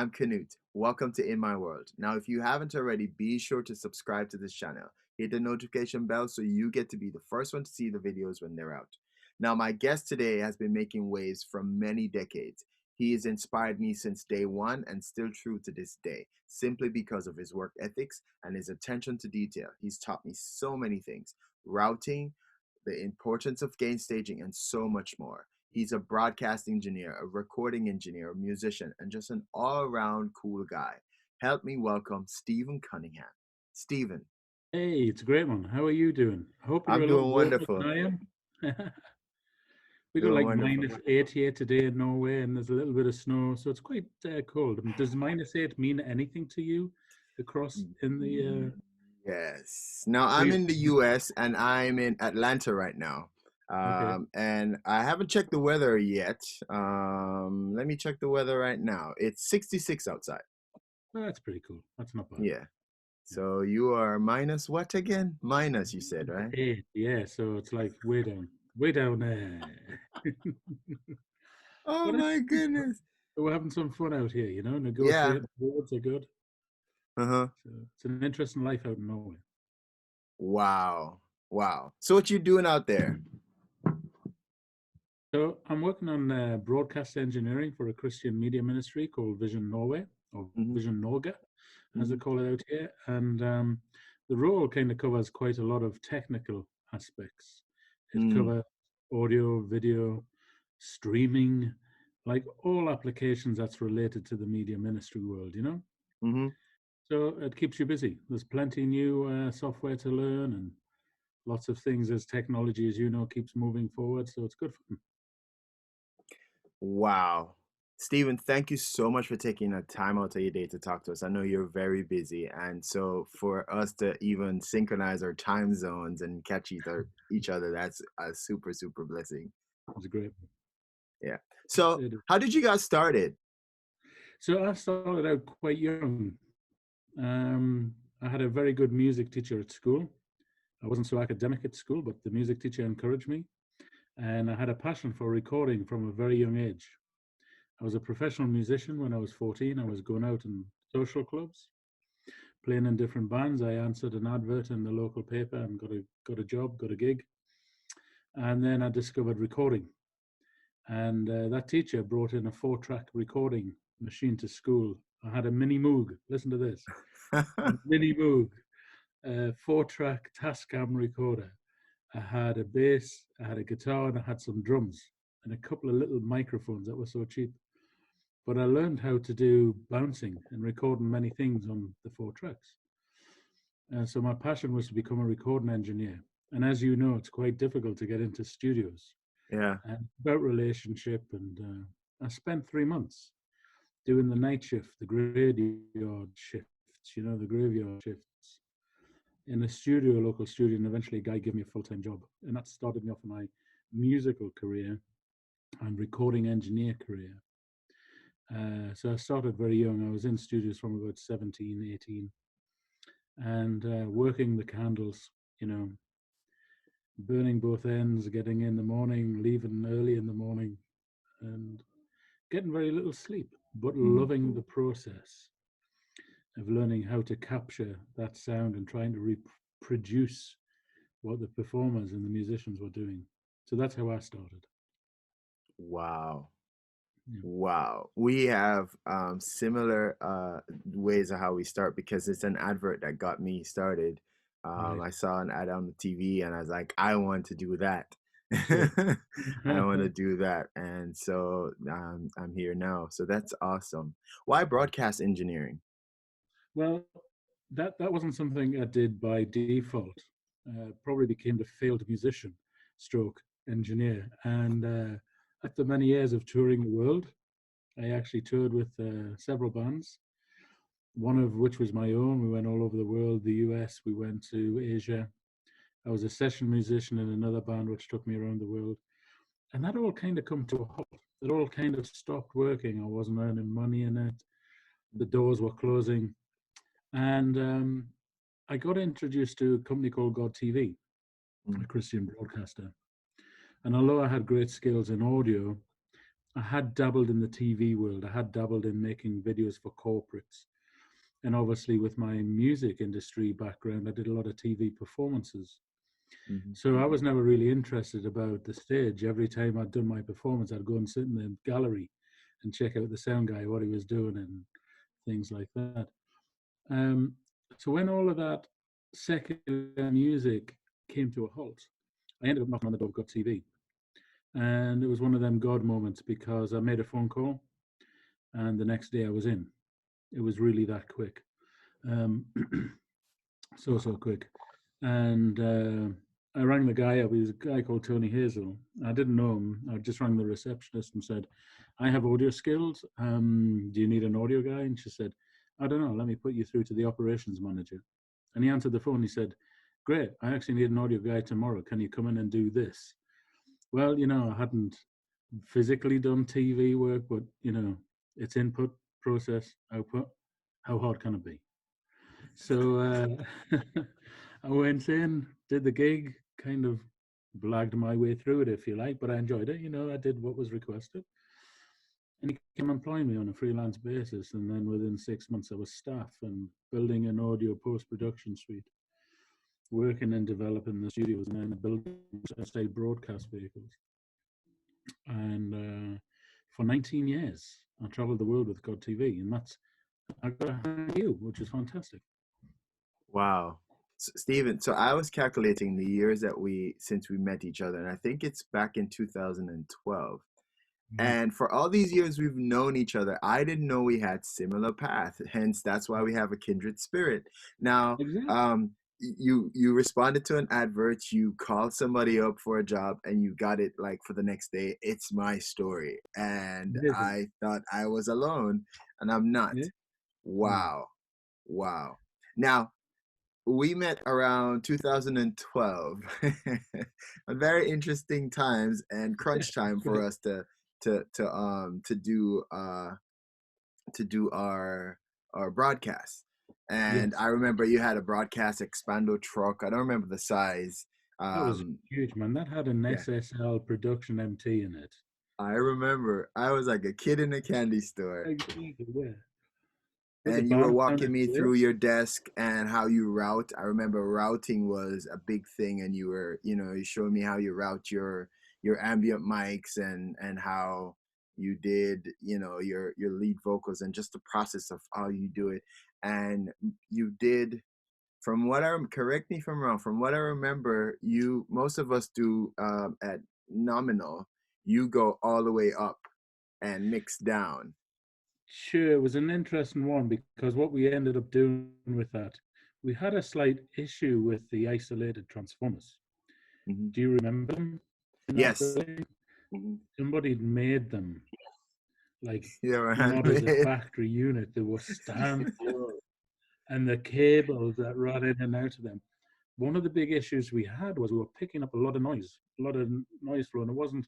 I'm Canute. Welcome to In My World. Now, if you haven't already, be sure to subscribe to this channel. Hit the notification bell so you get to be the first one to see the videos when they're out. Now, my guest today has been making waves for many decades. He has inspired me since day one and still true to this day, simply because of his work ethics and his attention to detail. He's taught me so many things: routing, the importance of gain staging, and so much more. He's a broadcast engineer, a recording engineer, a musician, and just an all-around cool guy. Help me welcome Stephen Cunningham. Stephen, Hey, it's a great one. How are you doing? I hope you're I'm a lot doing warmer than wonderful. I am. We got Doing like wonderful. -8 here today in Norway, and there's a little bit of snow, so it's quite cold. Does -8 mean anything to you across in the Yes. Now where I'm you? in the US and I'm in Atlanta right now. Okay, And I haven't checked the weather yet. Let me check the weather right now. It's 66 outside. well, that's pretty cool. That's not bad. Yeah. Yeah. So you are minus what again? Minus, you said, right? -8, yeah. So it's like way down there. Oh But it's my goodness. we're having some fun out here, Yeah. Negotiating roads are good. Uh-huh. So it's an interesting life out in Norway. Wow. Wow. So what you doing out there? So I'm working on broadcast engineering for a Christian media ministry called Vision Norway, or Hmm. Vision Norge, as they Hmm. call it out here. And the role kind of covers quite a lot of technical aspects. It Mm. covers audio, video, streaming, like all applications that's related to the media ministry world. Hmm. So it keeps you busy. There's plenty new software to learn and lots of things as technology, as you know, keeps moving forward. So it's good fun. Wow. Stephen, thank you so much for taking the time out of your day to talk to us. I know you're very busy. And so for us to even synchronize our time zones and catch each other, that's a super, super blessing. It's a great one. Yeah. It's, So it how did you guys started? So I started out quite young. I had a very good music teacher at school. I wasn't so academic at school, but the music teacher encouraged me. And I had a passion for recording from a very young age. I was a professional musician when I was 14. I was going out in social clubs, playing in different bands. I answered an advert in the local paper and got a job, got a gig. And then I discovered recording. And that teacher brought in a 4-track recording machine to school. I had a mini Moog. Listen to this. A mini Moog, a 4-track Tascam recorder. I had a bass, I had a guitar, and I had some drums and a couple of little microphones that were so cheap. But I learned how to do bouncing and recording many things on the 4 tracks. So my passion was to become a recording engineer. And as you know, it's quite difficult to get into studios. Yeah. And about relationship, and I spent 3 months doing the night shift, the graveyard shifts, the graveyard shifts in a studio, a local studio, and eventually a guy gave me a full-time job. And that started me off in my musical career and recording engineer career. So I started very young. I was in studios from about 17, 18, and working the candles, you know, burning both ends, getting in the morning, leaving early in the morning, and getting very little sleep, but Mm. loving the process of learning how to capture that sound and trying to reproduce what the performers and the musicians were doing. So that's how I started. Wow. Yeah. Wow. We have similar ways of how we start because it's an advert that got me started. Right. I saw an ad on the TV and I was like, I want to do that. Sure. I want to do that. And so I'm here now. So that's awesome. Why broadcast engineering? Well, that wasn't something I did by default. Probably became the failed musician, stroke engineer, and after many years of touring the world, I actually toured with several bands. One of which was my own. We went all over the world, the US. We went to Asia. I was a session musician in another band, which took me around the world. And that all kind of come to a halt. It all kind of stopped working. I wasn't earning money in it. The doors were closing. And I got introduced to a company called God TV, a Mm. Christian broadcaster. And although I had great skills in audio, I had dabbled in the TV world. I had dabbled in making videos for corporates. And obviously, with my music industry background, I did a lot of TV performances. Mhm, So I mhm. was never really interested about the stage. Every time I'd done my performance, I'd go and sit in the gallery and check out the sound guy, what he was doing, and things like that. Um, so when all of that secular music came to a halt, I ended up knocking on the door of God TV. And it was one of them God moments because I made a phone call and the next day I was in. It was really that quick. Um, so quick. And I rang the guy up. He was a guy called Tony Hazel. I didn't know him. I just rang the receptionist and said, I have audio skills. Do you need an audio guy? And she said, I don't know. Let me put you through to the operations manager. And he answered the phone. He said, Great. I actually need an audio guy tomorrow. Can you come in and do this? Well, I hadn't physically done TV work, but, it's input, process, output. How hard can it be? So I went in, did the gig, kind of blagged my way through it, if you like, but I enjoyed it. I did what was requested. And he came employing me on a freelance basis. And then within 6 months, I was staff and building an audio post production suite, working and developing the studios, and then building state broadcast vehicles. And for 19 years, I traveled the world with God TV. And I got to hire you, which is fantastic. Wow. Steven, so I was calculating the years that we since we met each other, and I think it's back in 2012. Mhm. And for all these years we've known each other, I didn't know we had similar paths. Hence, that's why we have a kindred spirit. Now, Exactly. you responded to an advert, you called somebody up for a job, and you got it like for the next day. It's my story, and Amazing. I thought I was alone, and I'm not. Yeah. No. Wow, wow. Now, we met around 2012. A very interesting times and crunch time for us to do our broadcast. And Yes. I remember you had a broadcast expando truck. I don't remember the size. That was Um, huge, man. That had an yeah, SSL production MT in it. I remember. I was like a kid in a candy store. Exactly, yeah. With the And you were band sound walking in me through place. your desk and how you route. I remember routing was a big thing, and you were, you showed me how you route your ambient mics and how you did, your lead vocals and just the process of how you do it. And you did, from what I correct me if I'm wrong, from what I remember, you most of us do at nominal, you go all the way up and mix down. Sure, it was an interesting one because what we ended up doing with that, we had a slight issue with the isolated transformers. Hmm. Do you remember them in that Yes. building? Hmm. Somebody made them like They were not as a handmade. factory unit. They were stand, and the cables that ran in and out of them. One of the big issues we had was we were picking up a lot of noise flow, and it wasn't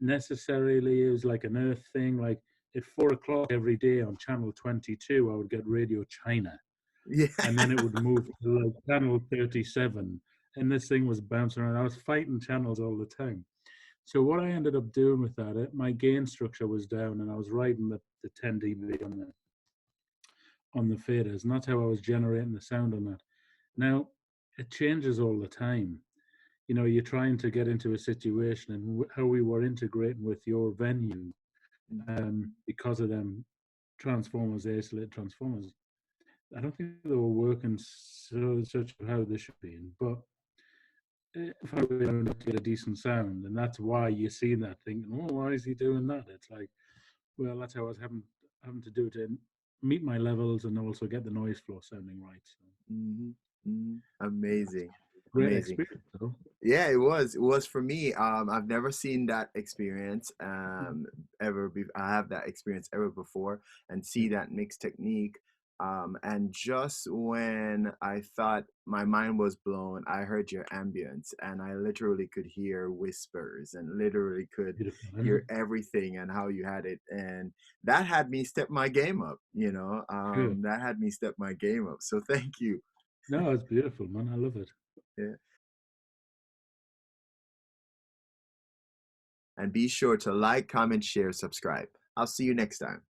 necessarily, it was like an earth thing. Like at 4 o'clock every day on channel 22, I would get Radio China, Yeah. and then it would move to like channel 37, and this thing was bouncing around. I was fighting channels all the time. So what I ended up doing with that, my gain structure was down, and I was writing the 10 dB on the faders, and that's how I was generating the sound on that. Now it changes all the time. You're trying to get into a situation, and how we were integrating with your venue, Mhm. because of them transformers, isolated transformers. I don't think they were working such how they should be. But if I were to get a decent sound, and that's why you see that thinking, oh, why is he doing that? It's like, well, that's how I was having to do it to meet my levels and also get the noise floor sounding right. So Mhm. Mhm. that's Amazing. a great Amazing. experience, though. Yeah, it was. It was for me. I've never seen that experience Mhm. ever. I have that experience ever before, and Yeah. see that mixed technique. And just when I thought my mind was blown, I heard your ambience, and I literally could hear whispers, and literally could Beautiful, isn't it? hear everything and how you had it, and that had me step my game up. Good. That had me step my game up. So thank you. No, it's beautiful, man. I love it. Yeah. And be sure to like, comment, share, subscribe. I'll see you next time.